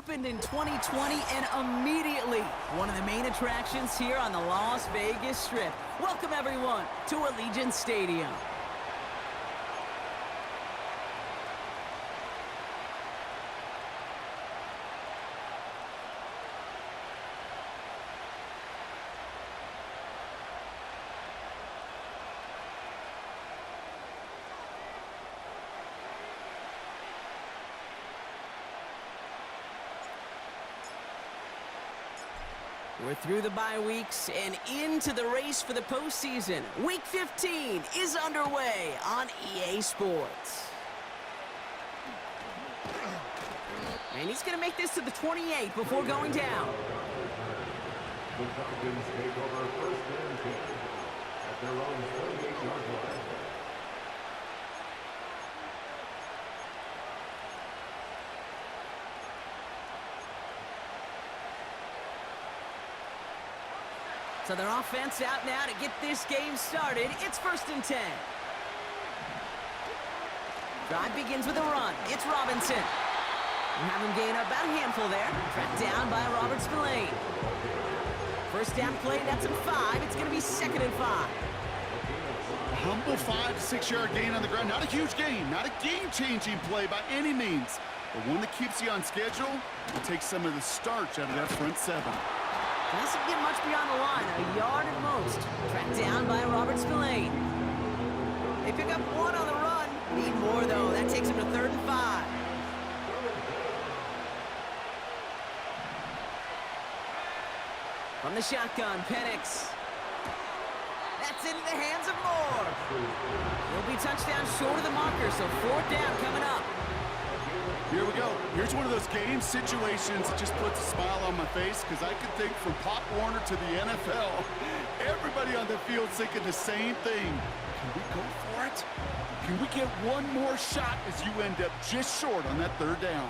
opened in 2020 and immediately one of the main attractions here on the Las Vegas Strip. Welcome everyone to Allegiant Stadium. We're through the bye weeks and into the race for the postseason. Week 15 is underway on EA Sports. And he's going to make this to the 28 before going down. The Falcons take over first and 10 at their own 28-yard line. So their offense out now to get this game started. It's first and 10. Drive begins with a run. It's Robinson. We have him gain about a handful there. Tracked down by Robert Spillane. First down play, that's a 5. It's going to be second and 5. A humble 5 to 6 yard gain on the ground. Not a huge gain, not a game-changing play by any means, but one that keeps you on schedule and takes some of the starch out of that front seven. Doesn't get much beyond the line, a yard at most. Tracked down by Robert Spillane. They pick up 1 on the run. Need more, though. That takes him to third and 5. From the shotgun, Penix. That's into the hands of Moore. He'll be touchdown short of the marker, so fourth down coming up. Here we go. Here's one of those game situations that just puts a smile on my face because I can think from Pop Warner to the NFL, everybody on the field thinking the same thing. Can we go for it? Can we get one more shot as you end up just short on that third down?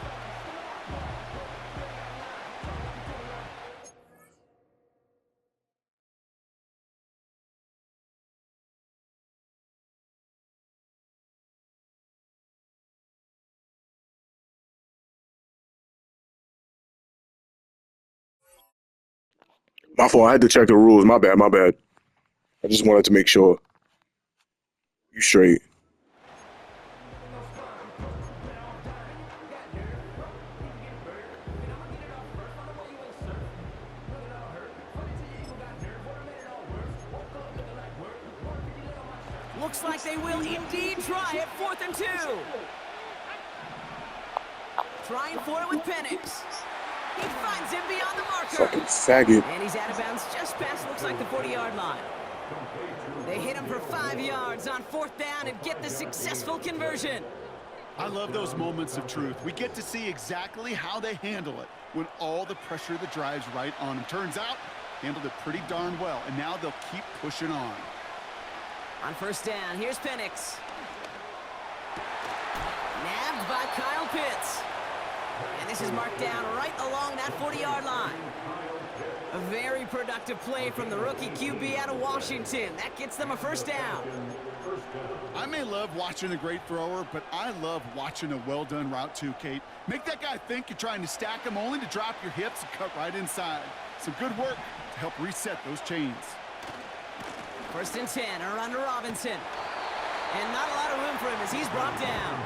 My fault. I had to check the rules. My bad. I just wanted to make sure you straight. Looks like they will indeed try it. 4th and 2. Trying for it with Penix. He finds him beyond the marker. Fucking faggot. And he's out of bounds just past, looks like, the 40-yard line. They hit him for 5 yards on 4th down and get the successful conversion. I love those moments of truth. We get to see exactly how they handle it when all the pressure that drives right on them. Turns out, handled it pretty darn well, and now they'll keep pushing on. On first down, here's Penix. Nabbed by Kyle Pitts. And this is marked down right along that 40-yard line. A very productive play from the rookie QB out of Washington. That gets them a first down. I may love watching a great thrower, but I love watching a well-done route too, Kate. Make that guy think you're trying to stack him only to drop your hips and cut right inside. Some good work to help reset those chains. First and 10, a run to Robinson. And not a lot of room for him as he's brought down.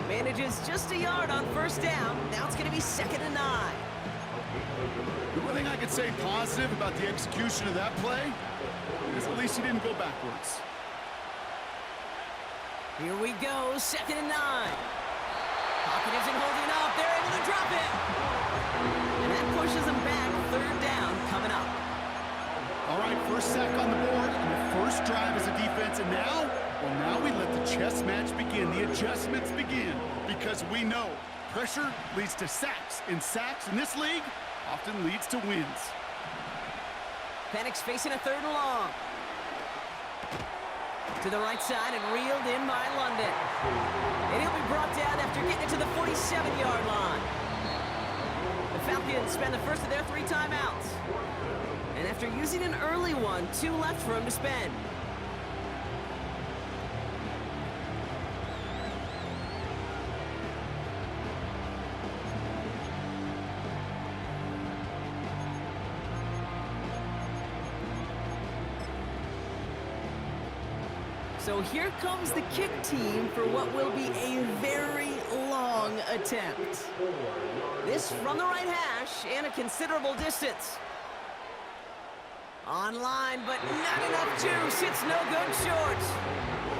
Manages just a yard on first down. Now it's going to be second and 9. The one thing I could say positive about the execution of that play is at least he didn't go backwards. Here we go, second and 9. Pocket isn't holding up. They're able to drop it. And that pushes them back. Third down coming up. All right, first sack on the board, and the first drive as a defense, and now, well, now we let the chess match begin, the adjustments begin, because we know pressure leads to sacks, and sacks in this league often leads to wins. Penix facing a third and long. To the right side and reeled in by London. And he'll be brought down after getting it to the 47-yard line. The Falcons spend the first of their 3 timeouts. And after using an early one, 2 left for him to spend. So here comes the kick team for what will be a very long attempt. This from the right hash and a considerable distance. Online, but not enough juice. It's no good short.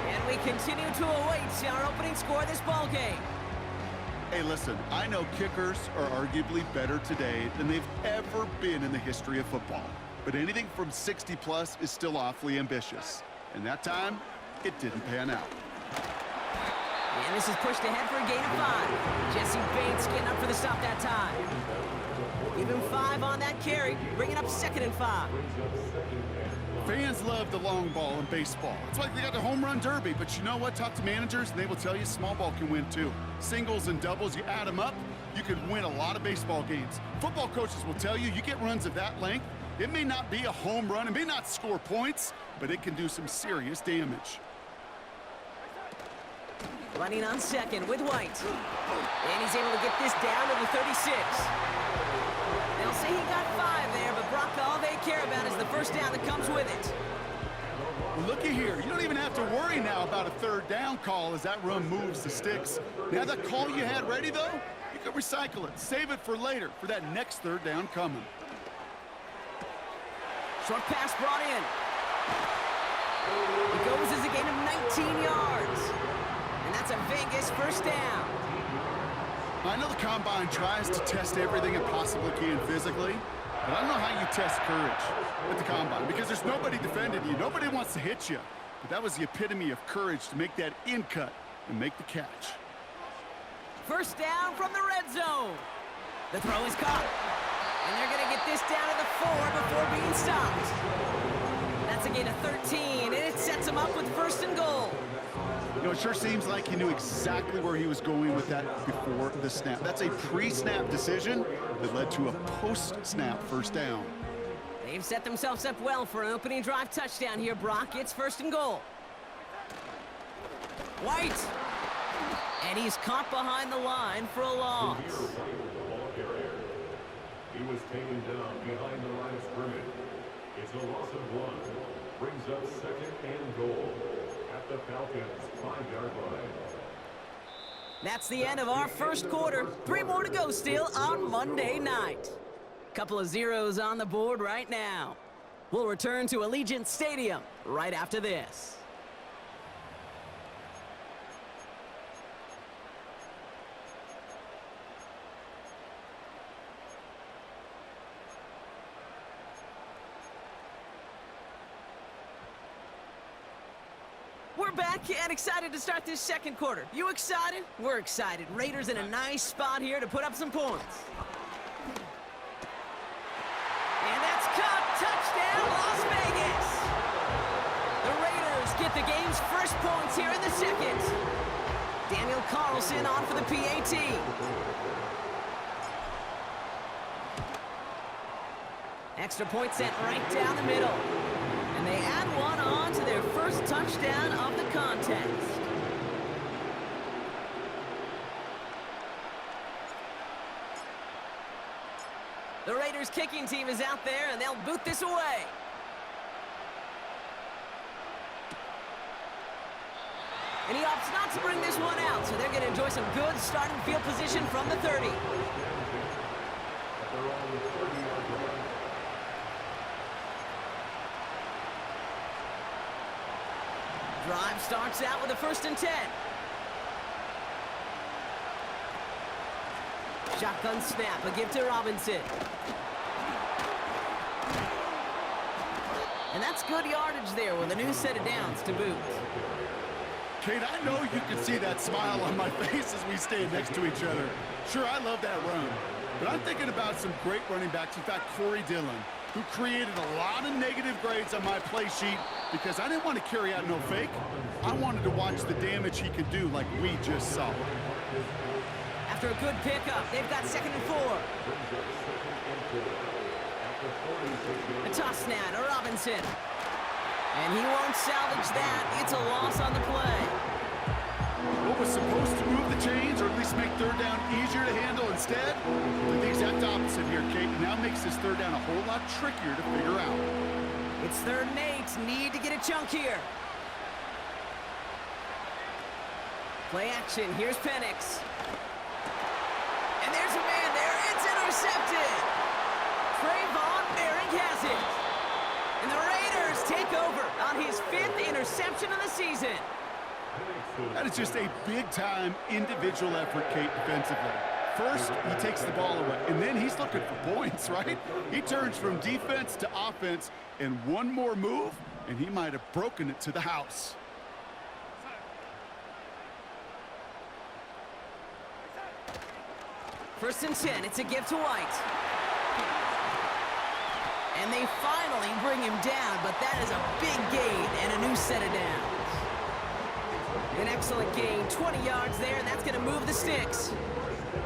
And we continue to await our opening score of this ball game. Hey, listen, I know kickers are arguably better today than they've ever been in the history of football. But anything from 60 plus is still awfully ambitious. And that time, it didn't pan out. And this is pushed ahead for a gain of 5. Jesse Bates getting up for the stop that time. Give him 5 on that carry, bringing up 2nd and 5. Fans love the long ball in baseball. It's like they got the home run derby, but you know what? Talk to managers, and they will tell you small ball can win too. Singles and doubles, you add them up, you could win a lot of baseball games. Football coaches will tell you, you get runs of that length, it may not be a home run, it may not score points, but it can do some serious damage. Running on 2nd with White. And he's able to get this down to the 36. They'll say he got 5 there, but Brock, all they care about is the first down that comes with it. Well, looky here. You don't even have to worry now about a 3rd down call as that run moves the sticks. Now that call you had ready, though, you can recycle it. Save it for later, for that next 3rd down coming. Short pass brought in. It goes as a gain of 19 yards. And that's a Vegas first down. I know the Combine tries to test everything it possibly can physically, but I don't know how you test courage at the Combine because there's nobody defending you. Nobody wants to hit you. But that was the epitome of courage to make that in cut and make the catch. First down from the red zone. The throw is caught. And they're going to get this down to the 4 before being stopped. That's a gain of 13, and it sets them up with 1st and goal. You know, it sure seems like he knew exactly where he was going with that before the snap. That's a pre-snap decision that led to a post-snap first down. They've set themselves up well for an opening drive touchdown here, Brock. It's 1st and goal. White. And he's caught behind the line for a loss. He was taken down behind the line of scrimmage. It's a loss of 1. Brings up 2nd and goal at the Falcons' 5-yard line. That's the end of our first quarter. 3 more to go still on Monday night. Couple of zeros on the board right now. We'll return to Allegiant Stadium right after this. We're back and excited to start this second quarter. You excited? We're excited. Raiders in a nice spot here to put up some points. And that's caught. Touchdown, Las Vegas. The Raiders get the game's first points here in the second. Daniel Carlson on for the PAT. Extra point sent right down the middle. And they add one on to their first touchdown of the contest. The Raiders kicking team is out there, and they'll boot this away. And he opts not to bring this one out, so they're going to enjoy some good starting field position from the 30. Drive starts out with a 1st and 10. Shotgun snap, a give to Robinson. And that's good yardage there with a new set of downs to boot. Kate, I know you can see that smile on my face as we stand next to each other. Sure, I love that run. But I'm thinking about some great running backs. In fact, Corey Dillon, who created a lot of negative grades on my play sheet because I didn't want to carry out no fake. I wanted to watch the damage he could do like we just saw. After a good pickup, they've got 2nd and 4. A toss now to Robinson. And he won't salvage that. It's a loss on the play. What was supposed to move the chains or at least make 3rd down easier to handle instead? Did the exact opposite here, Kate. Now makes this 3rd down a whole lot trickier to figure out. It's 3rd and 8. Need to get a chunk here. Play action. Here's Penix. And there's a man there. It's intercepted. Trayvon Merrick has it. And the Raiders take over on his 5th interception of the season. That is just a big-time individual effort, Kate, defensively. First, he takes the ball away, and then he's looking for points, right? He turns from defense to offense, and one more move, and he might have broken it to the house. First and 10, it's a give to White. And they finally bring him down, but that is a big gain and a new set of downs. An excellent gain, 20 yards there, and that's going to move the sticks.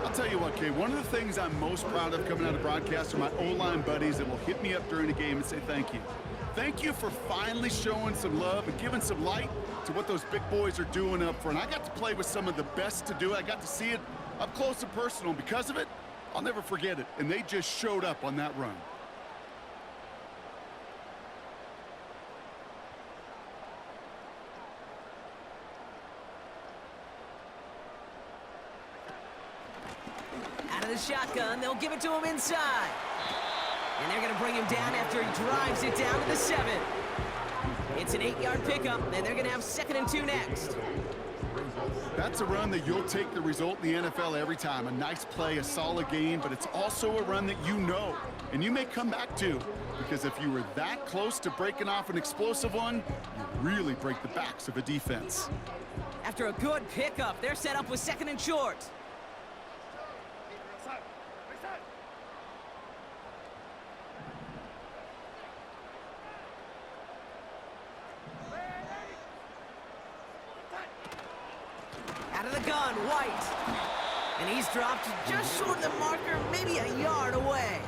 I'll tell you what, Kay, one of the things I'm most proud of coming out of broadcast are my O-line buddies that will hit me up during the game and say thank you. Thank you for finally showing some love and giving some light to what those big boys are doing up front. I got to play with some of the best to do it. I got to see it up close and personal, and because of it, I'll never forget it. And they just showed up on that run. Out of the shotgun, they'll give it to him inside. And they're going to bring him down after he drives it down to the 7. It's an 8-yard pickup, and they're going to have 2nd and 2 next. That's a run that you'll take the result in the NFL every time. A nice play, a solid game, but it's also a run that you know, and you may come back to, because if you were that close to breaking off an explosive one, you really break the backs of a defense. After a good pickup, they're set up with 2nd and short. Out of the gun, White. And he's dropped just short of the marker, maybe a yard away.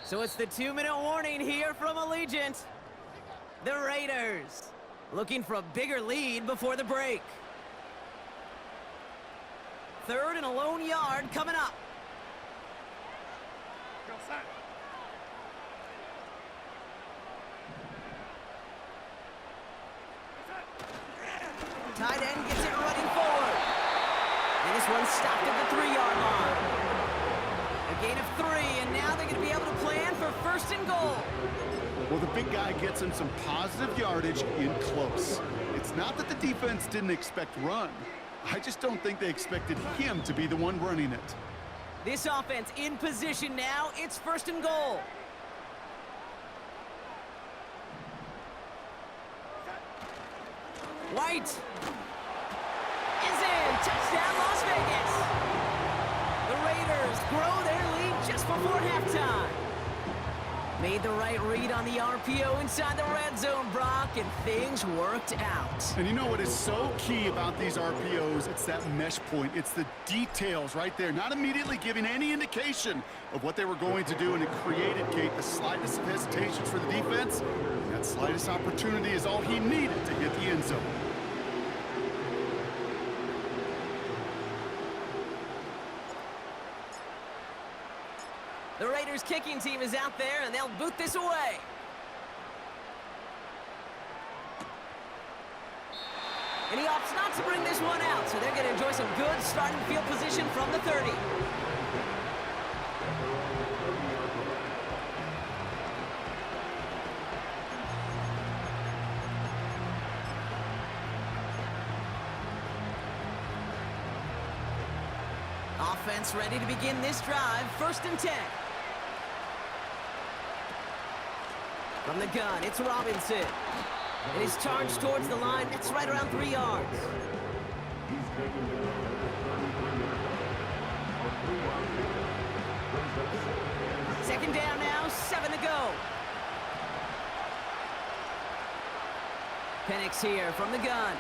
So it's the 2-minute warning here from Allegiant. The Raiders looking for a bigger lead before the break. 3rd and a lone yard coming up. Tight end gets it running forward. And this one's stopped at the 3-yard line. A gain of 3, and now they're going to be able to plan for 1st and goal. Well, the big guy gets him some positive yardage in close. It's not that the defense didn't expect run. I just don't think they expected him to be the one running it. This offense in position now. It's 1st and goal. White is in. Touchdown, Las Vegas. The Raiders grow their lead just before halftime. Made the right read on the RPO inside the red zone, Brock, and things worked out. And you know what is so key about these RPOs? It's that mesh point. It's the details right there, not immediately giving any indication of what they were going to do, and it created, Kate, the slightest of hesitations for the defense. And that slightest opportunity is all he needed to hit the end zone. The Raiders kicking team is out there, and they'll boot this away. And he opts not to bring this one out, so they're going to enjoy some good starting field position from the 30. Offense ready to begin this drive. 1st and 10. From the gun, it's Robinson. And he's charged towards the line. That's right around 3 yards. Second down now, 7 to go. Penix here from the gun.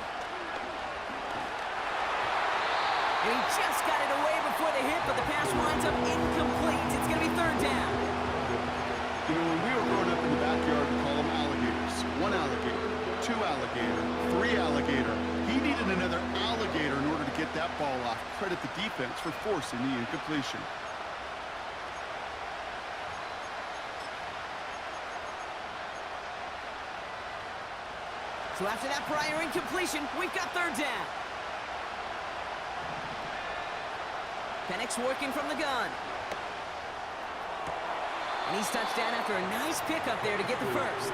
And he just got it away before the hit, but the pass winds up incomplete. It's going to be 3rd down. You know, when we were growing up in the backyard, we call them alligators. 1 alligator, 2 alligator, 3 alligator. He needed another alligator in order to get that ball off. Credit the defense for forcing the incompletion. So after that prior incompletion, we've got third down. Penix working from the gun. And he's touched down after a nice pickup there to get the first.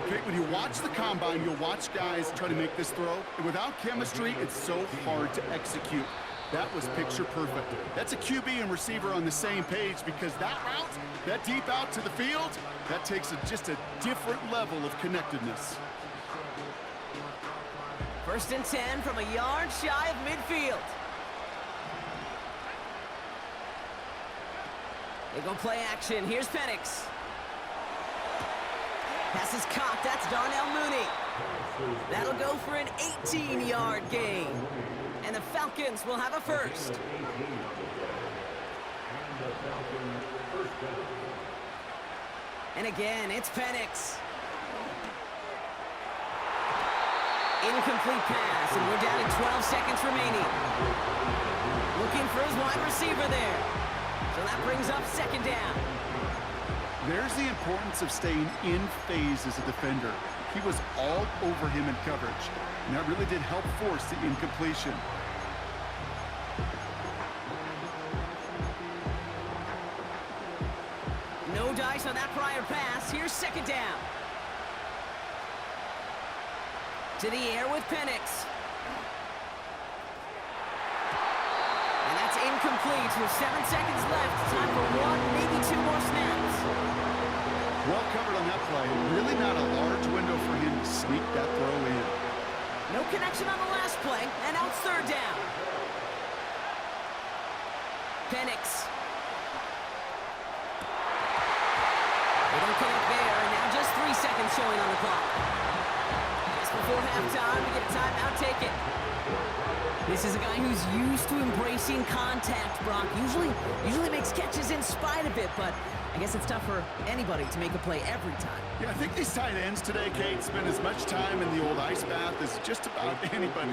Okay, when you watch the combine, you'll watch guys try to make this throw. And without chemistry, it's so hard to execute. That was picture perfect. That's a QB and receiver on the same page, because that route, that deep out to the field, that takes just a different level of connectedness. 1st and 10 from a yard shy of midfield. They go play action. Here's Penix. Pass is caught. That's Darnell Mooney. That'll go for an 18-yard gain. And the Falcons will have a first. And again, it's Penix. Incomplete pass, and we're down to 12 seconds remaining. Looking for his wide receiver there. So that brings up 2nd down. There's the importance of staying in phase as a defender. He was all over him in coverage, and that really did help force the incompletion. No dice on that prior pass. Here's 2nd down. To the air with Penix. And that's incomplete with 7 seconds left. Time for 1, maybe 2 more snaps. Well covered on that play. Really not a large window for him to sneak that throw in. No connection on the last play, and now it's 3rd down. Penix. They don't connect there, and now just 3 seconds showing on the clock. Before halftime, we get a timeout taken. This is a guy who's used to embracing contact, Brock. Usually makes catches in spite of it, but I guess it's tough for anybody to make a play every time. Yeah, I think these tight ends today, Kate, spend as much time in the old ice bath as just about anybody.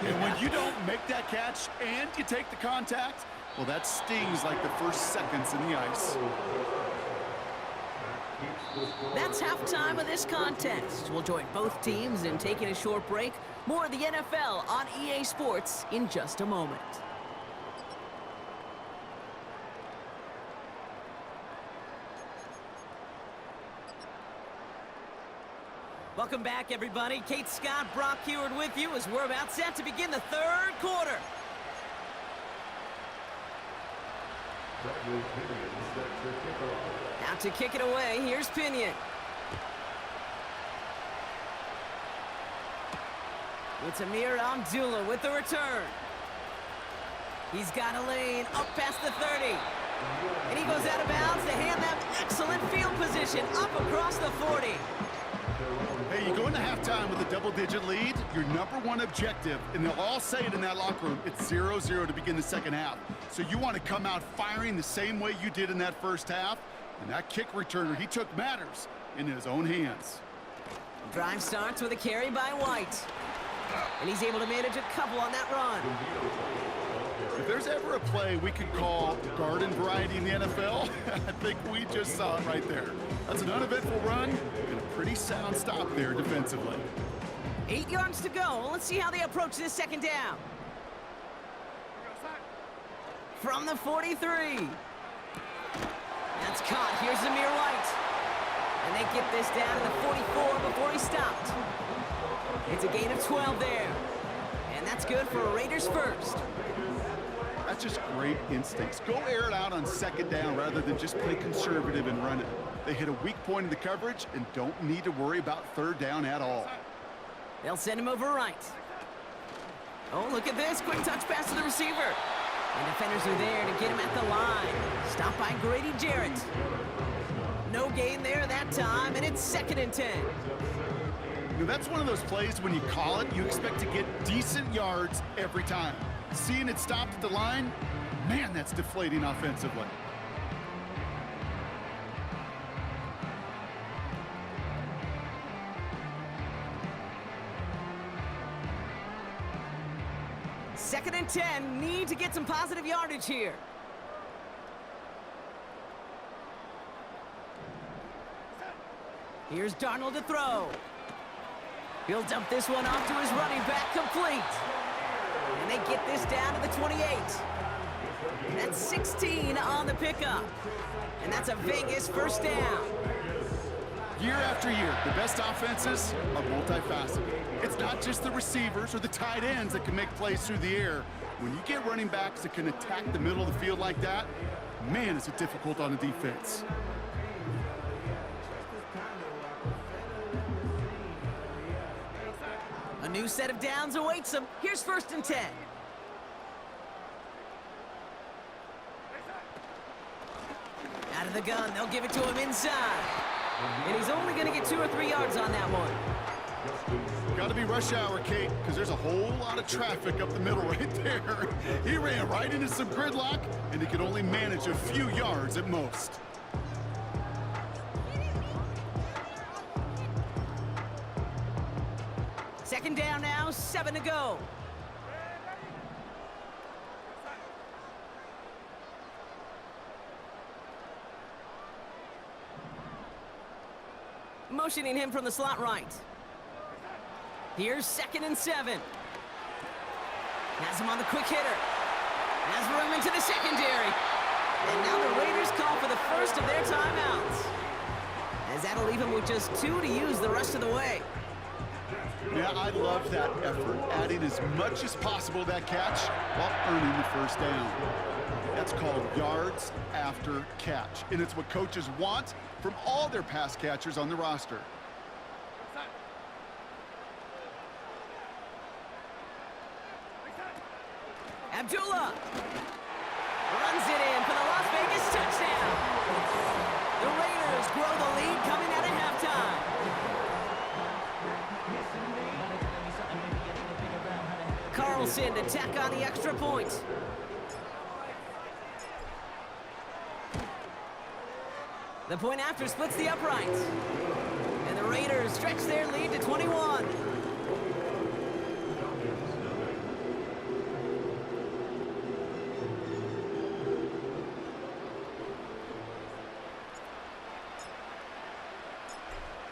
And when you don't make that catch and you take the contact, well, that stings like the first seconds in the ice. That's halftime of this contest. We'll join both teams in taking a short break. More of the NFL on EA Sports in just a moment. Welcome back, everybody. Kate Scott, Brock Heward with you as we're about set to begin the 3rd quarter. Now to kick it away, here's Pinion. It's Amir Abdullah with the return. He's got a lane up past the 30. And he goes out of bounds to hand them excellent field position up across the 40. Hey, you go into halftime with a double-digit lead, your #1 objective, and they'll all say it in that locker room, it's 0-0 to begin the 2nd half. So you want to come out firing the same way you did in that 1st half, and that kick returner, he took matters in his own hands. Drive starts with a carry by White. And he's able to manage a couple on that run. If there's ever a play we could call garden variety in the NFL, I think we just saw it right there. That's an uneventful run and a pretty sound stop there defensively. 8 yards to go. Let's see how they approach this 2nd down. From the 43. That's caught. Here's Zamir White. And they get this down to the 44 before he stopped. It's a gain of 12 there. And that's good for a Raiders first. That's just great instincts. Go air it out on 2nd down rather than just play conservative and run it. They hit a weak point in the coverage and don't need to worry about 3rd down at all. They'll send him over right. Oh, look at this. Quick touch pass to the receiver. And defenders are there to get him at the line. Stopped by Grady Jarrett. No gain there that time, and it's 2nd and 10. You know, that's one of those plays when you call it, you expect to get decent yards every time. Seeing it stopped at the line, man, that's deflating offensively. 2nd and 10, need to get some positive yardage here. Here's Darnold to throw. He'll dump this one off to his running back, complete. And they get this down to the 28. That's 16 on the pickup. And that's a Vegas first down. Year after year, the best offenses are multifaceted. It's not just the receivers or the tight ends that can make plays through the air. When you get running backs that can attack the middle of the field like that, man, is it difficult on the defense. A new set of downs awaits them. Here's 1st and 10. Out of the gun, they'll give it to him inside. And he's only going to get 2 or 3 yards on that one. Got to be rush hour, Kate, because there's a whole lot of traffic up the middle right there. He ran right into some gridlock, and he could only manage a few yards at most. Second down now, 7 to go. Motioning him from the slot right. Here's 2nd and 7. Has him on the quick hitter. Has room into the secondary. And now the Raiders call for the first of their timeouts. As that'll leave him with just 2 to use the rest of the way. Yeah, I love that effort, adding as much as possible to that catch while earning the first down. That's called yards after catch, and it's what coaches want from all their pass catchers on the roster. Abdullah runs it in for the Las Vegas touchdown. The Raiders grow the lead coming out of halftime. Carlson to tack on the extra point. The point after splits the uprights. And the Raiders stretch their lead to 21.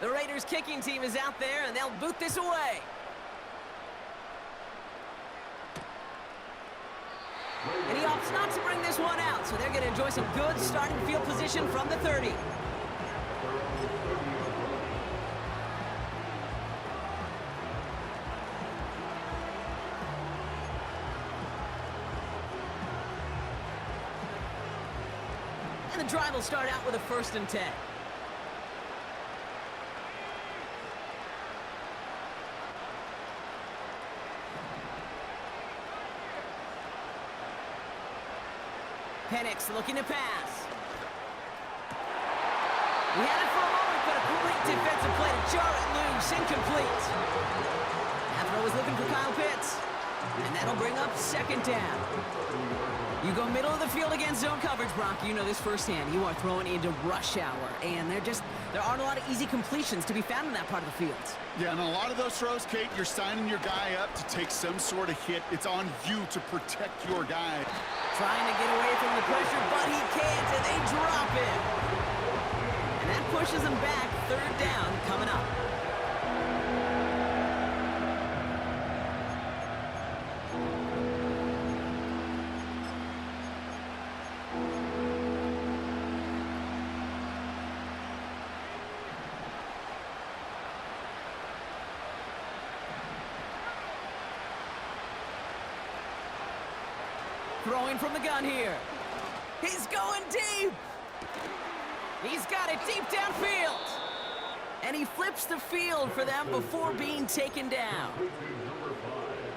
The Raiders kicking team is out there, and they'll boot this away. And he opts not to bring this one out, so they're going to enjoy some good starting field position from the 30. And the drive will start out with a 1st and 10. Penix looking to pass. We had it for a moment, but a great defensive play to jar it loose, incomplete. That throw was looking for Kyle Pitts, and that'll bring up 2nd down. You go middle of the field against zone coverage, Brock. You know this firsthand. You are throwing into rush hour, and there aren't a lot of easy completions to be found in that part of the field. Yeah, and a lot of those throws, Kate, you're signing your guy up to take some sort of hit. It's on you to protect your guy. Trying to get away from the pressure, but he can't, and they drop it. And that pushes him back. 3rd down coming up. Throwing from the gun here. He's going deep. He's got it deep downfield. And he flips the field for them before being taken down.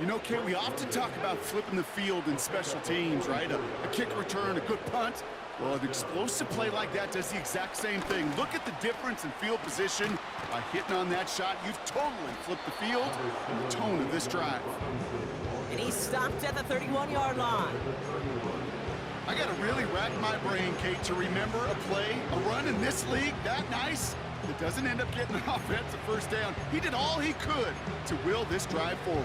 You know, Kate, we often talk about flipping the field in special teams, right? A kick return, a good punt. Well, an explosive play like that does the exact same thing. Look at the difference in field position. By hitting on that shot, you've totally flipped the field and the tone of this drive. And he stopped at the 31-yard line. I got to really rack my brain, Kate, to remember a play, a run in this league that nice that doesn't end up getting an offensive first down. He did all he could to will this drive forward.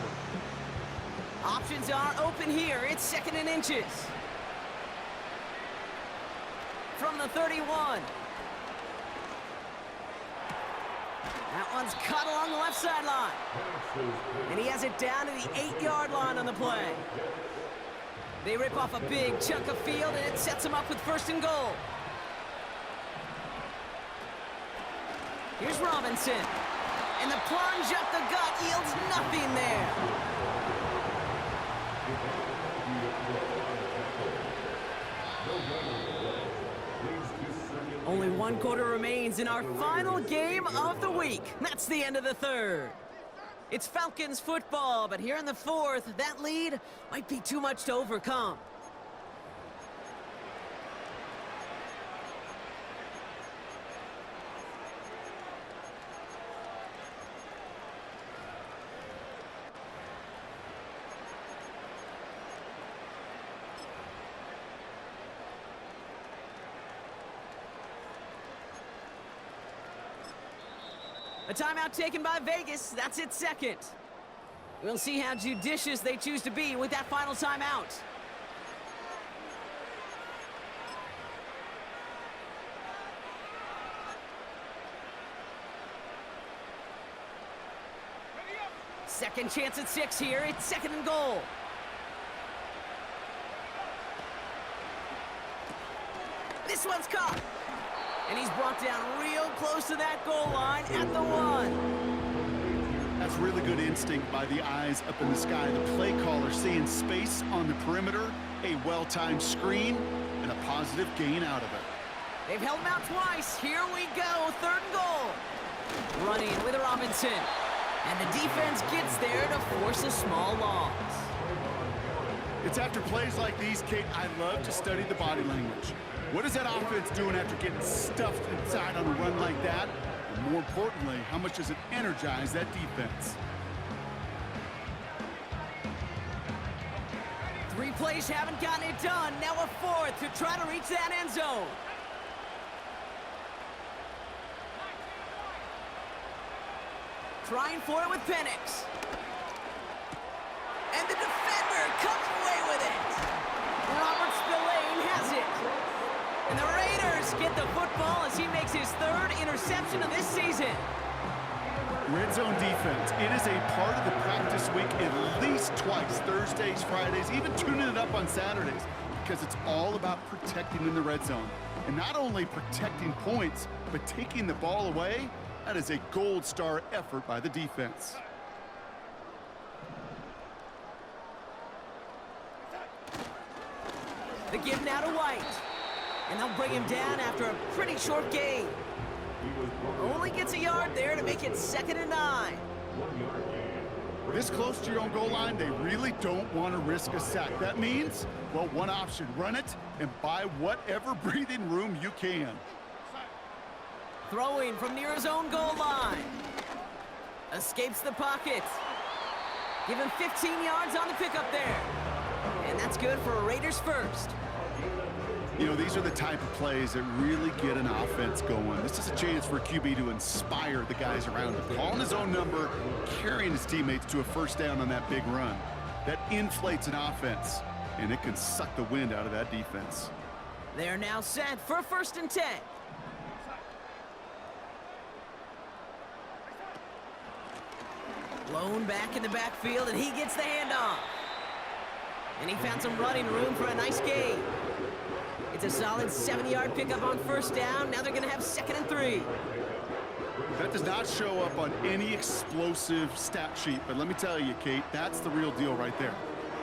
Options are open here. It's second and inches. From the 31. That one's cut along the left sideline. And he has it down to the 8-yard line on the play. They rip off a big chunk of field, and it sets them up with first and goal. Here's Robinson. And the plunge up the gut yields nothing there. Only one quarter remains in our final game of the week. That's the end of the third. It's Falcons football, but here in the fourth, that lead might be too much to overcome. A timeout taken by Vegas. That's its second. We'll see how judicious they choose to be with that final timeout. Second chance at 6 here. It's second and goal. This one's caught. And he's brought down real close to that goal line at the 1. That's really good instinct by the eyes up in the sky. The play caller seeing space on the perimeter, a well-timed screen, and a positive gain out of it. They've held him out twice. Here we go, third and goal. Running with Robinson. And the defense gets there to force a small loss. It's after plays like these, Kate, I love to study the body language. What is that offense doing after getting stuffed inside on a run like that? And more importantly, how much does it energize that defense? 3 plays haven't gotten it done. Now a 4th to try to reach that end zone. Trying for it with Penix. And the defender comes away with it. Robert Spillane has it. And the Raiders get the football as he makes his 3rd interception of this season. Red zone defense. It is a part of the practice week at least twice, Thursdays, Fridays, even tuning it up on Saturdays, because it's all about protecting in the red zone. And not only protecting points, but taking the ball away. That is a gold star effort by the defense. The give now to White. And they'll bring him down after a pretty short gain. Only gets a yard there to make it 2nd and 9. This close to your own goal line, they really don't want to risk a sack. That means, well, one option, run it and buy whatever breathing room you can. Throwing from near his own goal line. Escapes the pocket. Give him 15 yards on the pickup there. And that's good for a Raiders first. You know, these are the type of plays that really get an offense going. This is a chance for a QB to inspire the guys around him. Calling his own number, carrying his teammates to a first down on that big run. That inflates an offense, and it can suck the wind out of that defense. They're now set for 1st and 10. Blown back in the backfield, and he gets the handoff. And he found some running room for a nice gain. It's a solid 7-yard pickup on first down. Now they're going to have 2nd and 3. That does not show up on any explosive stat sheet, but let me tell you, Kate, that's the real deal right there.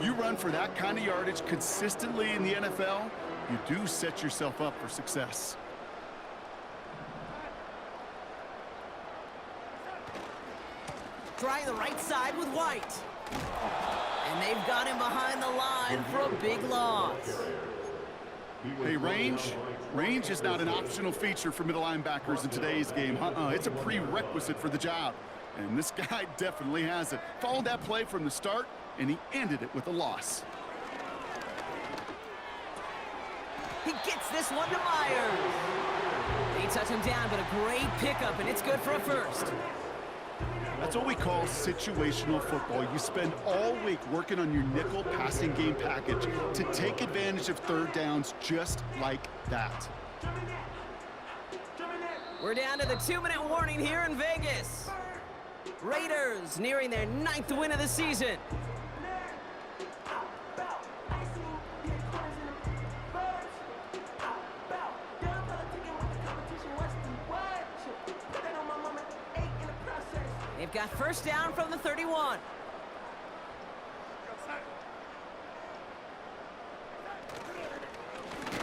You run for that kind of yardage consistently in the NFL, you do set yourself up for success. Trying the right side with White. And they've got him behind the line for a big loss. Hey, range is not an optional feature for middle linebackers in today's game. It's a prerequisite for the job. And this guy definitely has it. Followed that play from the start, and he ended it with a loss. He gets this one to Myers. They touch him down, but a great pickup, and it's good for a first. That's what we call situational football. You spend all week working on your nickel passing game package to take advantage of third downs just like that. We're down to the 2-minute warning here in Vegas. Raiders nearing their 9th win of the season. They've got first down from the 31.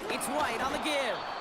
It's White on the give.